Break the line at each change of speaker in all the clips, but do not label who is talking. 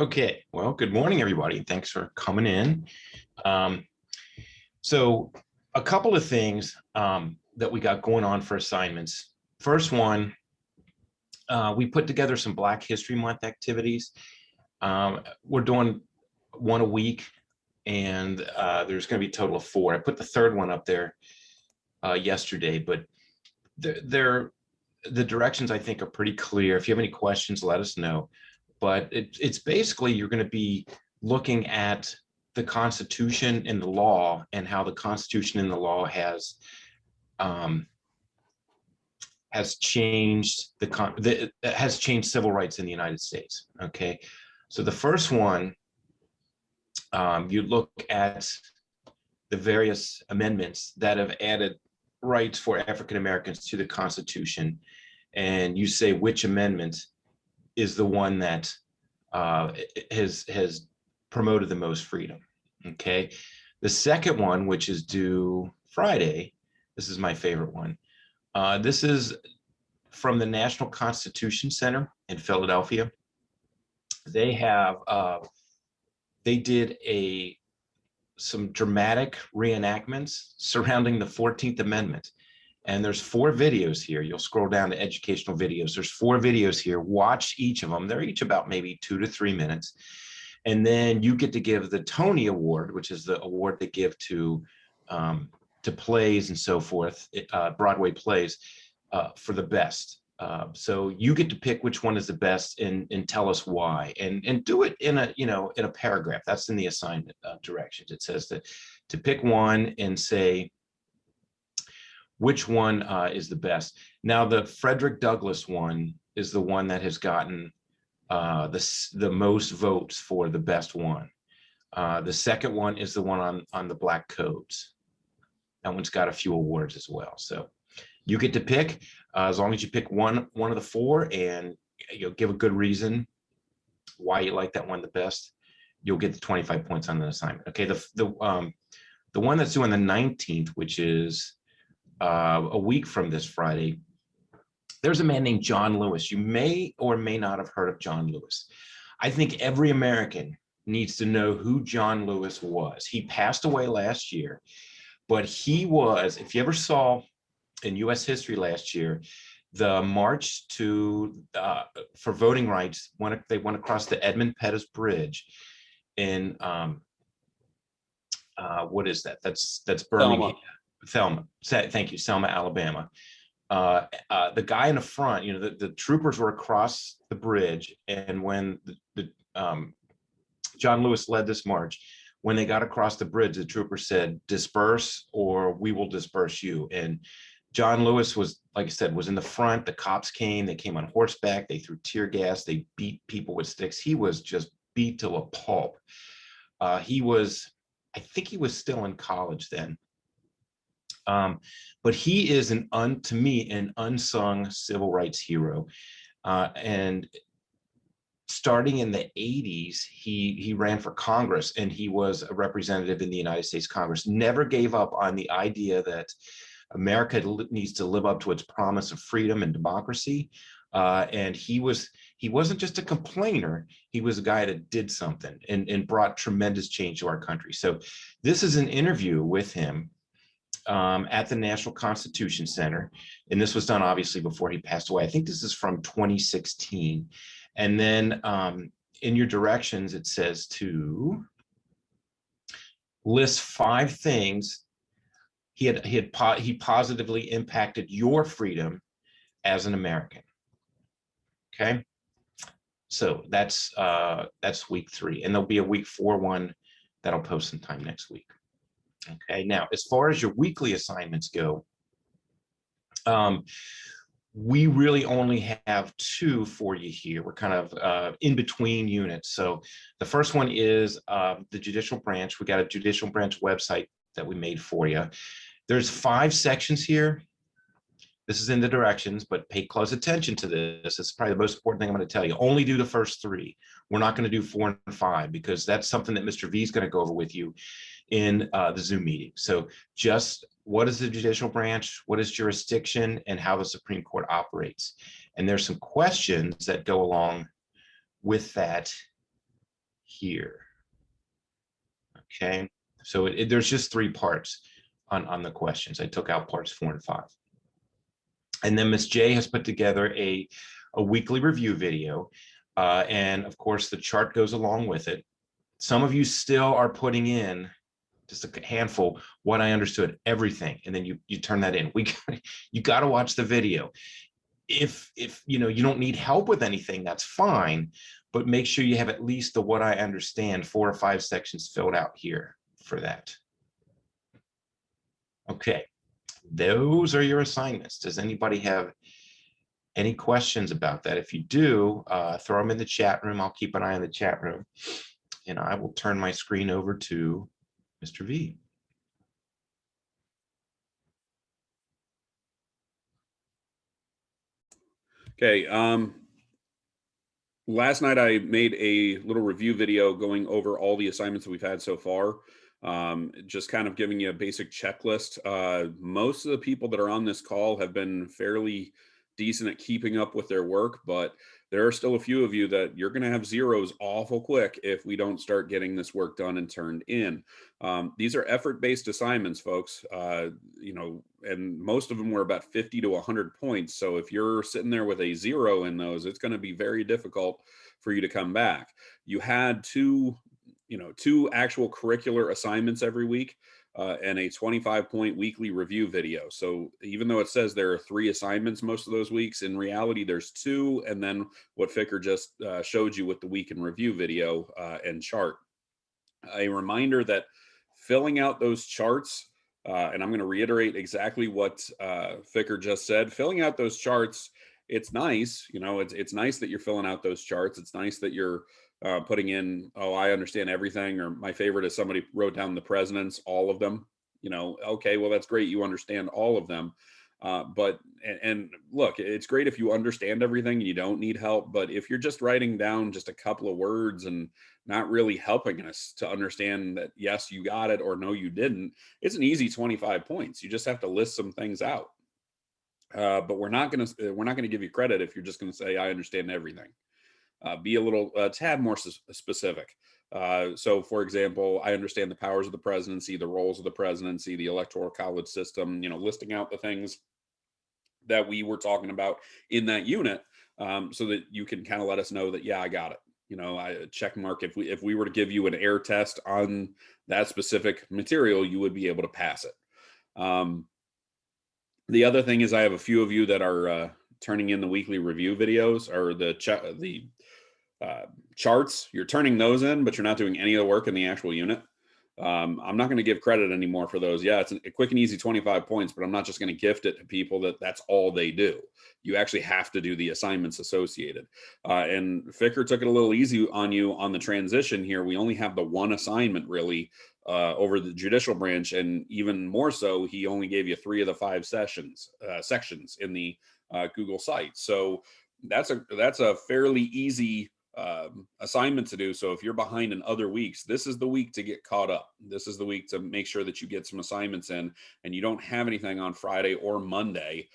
Okay, well, good morning, everybody. Thanks for coming in. Um, so a couple of things that we got going on for assignments. First one, we put together some Black History Month activities. We're doing one a week, and there's going to be a total of four. I put the third one up there yesterday, but they're the directions I think are pretty clear. If you have any questions, let us know. But it's basically you're going to be looking at the Constitution and the law and how the Constitution and the law um, has changed civil rights in the United States. Okay, so the first one, you look at the various amendments that have added rights for African Americans to the Constitution, and you say which amendment is the one that has promoted the most freedom. Okay, the second one, which is due Friday, this is my favorite one. This is from the National Constitution Center in Philadelphia. They have they did some dramatic reenactments surrounding the 14th Amendment. And there's four videos here. You'll scroll down to educational videos. There's four videos here. Watch each of them. They're each about maybe 2 to 3 minutes. And then you get to give the Tony Award, which is the award they give to plays and so forth, Broadway plays, for the best. So you get to pick which one is the best and tell us why, and do it in a paragraph. That's in the assignment directions. It says that to pick one and say which one is the best. Now, the Frederick Douglass one is the one that has gotten the most votes for the best one. The second one is the one on the Black Codes. That one's got a few awards as well. So you get to pick, as long as you pick one of the four and you'll give a good reason why you like that one the best, you'll get the 25 points on the assignment. Okay, the one that's due on the 19th, which is a week from this Friday, there's a man named John Lewis. You may or may not have heard of John Lewis. I think every American needs to know who John Lewis was. He passed away last year, but he was, if you ever saw in U.S. history last year, the march for voting rights, they went across the Edmund Pettus Bridge in, what is that? That's Birmingham. Selma. Thank you, Selma, Alabama. The guy in the front, the troopers were across the bridge, and when John Lewis led this march, when they got across the bridge, the trooper said, "Disperse, or we will disperse you." And John Lewis was, like I said, was in the front. The cops came. They came on horseback. They threw tear gas. They beat people with sticks. He was just beat to a pulp. I think he was still in college then. But he is to me, an unsung civil rights hero. And starting in the 80s, he ran for Congress, and he was a representative in the United States Congress. Never gave up on the idea that America needs to live up to its promise of freedom and democracy. And he wasn't just a complainer. He was a guy that did something and brought tremendous change to our country. So this is an interview with him at the National Constitution Center. And this was done obviously before he passed away. I think this is from 2016. And then in your directions, it says to list 5 things he positively impacted your freedom as an American. Okay. So that's week 3, and there'll be a week 4 one that I'll post sometime next week. Okay, now as far as your weekly assignments go, we really only have 2 for you here. We're kind of in between units. So the first one is the judicial branch. We got a judicial branch website that we made for you. There's 5 sections here. This is in the directions, but pay close attention to this. This is probably the most important thing I'm going to tell you. Only do the first 3. We're not going to do 4 and 5 because that's something that Mr. V is going to go over with you in the Zoom meeting. So just what is the judicial branch, what is jurisdiction, and how the Supreme Court operates. And there's some questions that go along with that here. Okay, so there's just 3 parts on the questions. I took out parts 4 and 5. And then Ms. J has put together a weekly review video. And of course, the chart goes along with it. Some of you still are putting in just a handful, what I understood, everything. And then you turn that in. You got to watch the video. If you know you don't need help with anything, that's fine. But make sure you have at least the what I understand 4 or 5 sections filled out here for that. Okay, those are your assignments. Does anybody have any questions about that? If you do, throw them in the chat room. I'll keep an eye on the chat room. And I will turn my screen over to Mr. V.
Okay. Last night I made a little review video going over all the assignments that we've had so far. Just kind of giving you a basic checklist. Most of the people that are on this call have been fairly decent at keeping up with their work, but there are still a few of you that you're going to have zeros awful quick if we don't start getting this work done and turned in. These are effort-based assignments, folks. You know, and most of them were about 50 to 100 points. So if you're sitting there with a 0 in those, it's going to be very difficult for you to come back. You had two actual curricular assignments every week. And a 25-point weekly review video. So even though it says there are 3 assignments most of those weeks, in reality, there's 2. And then what Ficker just showed you with the week in review video and chart. A reminder that filling out those charts, and I'm going to reiterate exactly what Ficker just said, filling out those charts, it's nice. You know, it's nice that you're filling out those charts. It's nice that you're putting in, oh, I understand everything. Or my favorite is somebody wrote down the presidents, all of them. You know, okay, well, that's great. You understand all of them. But look, it's great if you understand everything and you don't need help. But if you're just writing down just a couple of words and not really helping us to understand that, yes, you got it, or no, you didn't, it's an easy 25 points. You just have to list some things out. But we're not going to give you credit if you're just going to say, I understand everything. Be a little tad more specific. So, for example, I understand the powers of the presidency, the roles of the presidency, the electoral college system, you know, listing out the things that we were talking about in that unit, so that you can kind of let us know that, yeah, I got it. You know, I check mark, if we were to give you an air test on that specific material, you would be able to pass it. The other thing is I have a few of you that are turning in the weekly review videos, or the charts. You're turning those in, but you're not doing any of the work in the actual unit. I'm not going to give credit anymore for those. Yeah, it's a quick and easy 25 points, but I'm not just going to gift it to people that's all they do. You actually have to do the assignments associated. And Ficker took it a little easy on you on the transition here. We only have the 1 assignment really over the judicial branch, and even more so, he only gave you 3 of the 5 sections in the Google site. So that's a fairly easy assignment to do. So if you're behind in other weeks, this is the week to get caught up. This is the week to make sure that you get some assignments in, and you don't have anything on Friday or Monday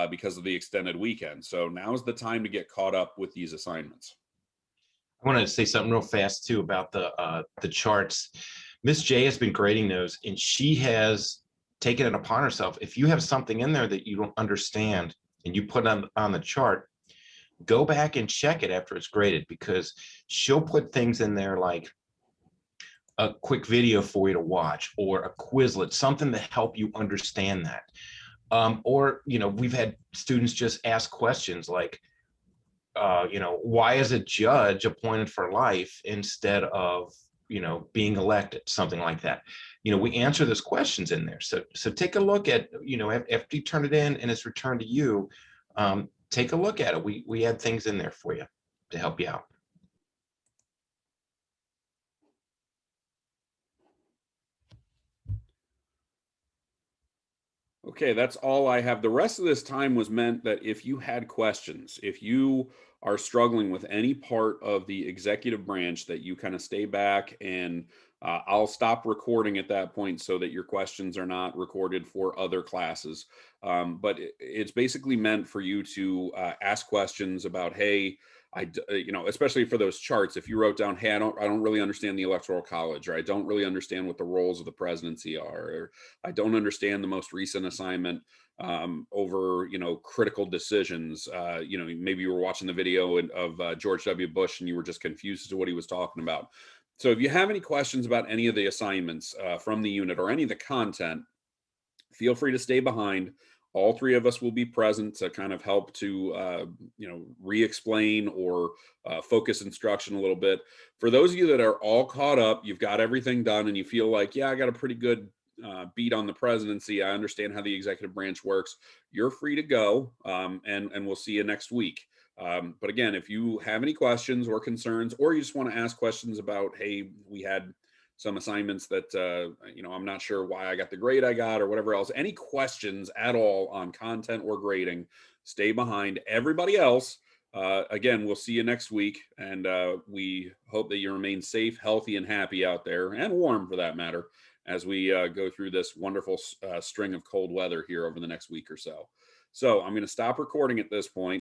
because of the extended weekend. So now's the time to get caught up with these assignments.
I want to say something real fast too about the charts. Miss J has been grading those, and she has taken it upon herself. If you have something in there that you don't understand and you put on the chart, go back and check it after it's graded, because she'll put things in there like a quick video for you to watch, or a Quizlet, something to help you understand that. Or, you know, we've had students just ask questions like, you know, why is a judge appointed for life instead of, you know, being elected, something like that. You know, we answer those questions in there. So take a look at, you know, after you turn it in and it's returned to you, take a look at it. We had things in there for you to help you out.
Okay, that's all I have. The rest of this time was meant that if you had questions, if you are struggling with any part of the executive branch, that you kind of stay back, and I'll stop recording at that point so that your questions are not recorded for other classes. But it's basically meant for you to ask questions about, hey, you know, especially for those charts, if you wrote down, hey, I don't really understand the electoral college, or I don't really understand what the roles of the presidency are, or I don't understand the most recent assignment over, you know, critical decisions. You know, maybe you were watching the video of George W. Bush and you were just confused as to what he was talking about. So if you have any questions about any of the assignments from the unit or any of the content, feel free to stay behind. All three of us will be present to kind of help to, you know, re-explain or focus instruction a little bit. For those of you that are all caught up, you've got everything done, and you feel like, yeah, I got a pretty good beat on the presidency. I understand how the executive branch works. You're free to go, and we'll see you next week. But again, if you have any questions or concerns, or you just want to ask questions about, hey, we had some assignments that you know, I'm not sure why I got the grade I got or whatever else, any questions at all on content or grading, stay behind. Everybody else, again, we'll see you next week, and we hope that you remain safe, healthy, and happy out there, and warm for that matter, as we go through this wonderful string of cold weather here over the next week or so. So I'm going to stop recording at this point.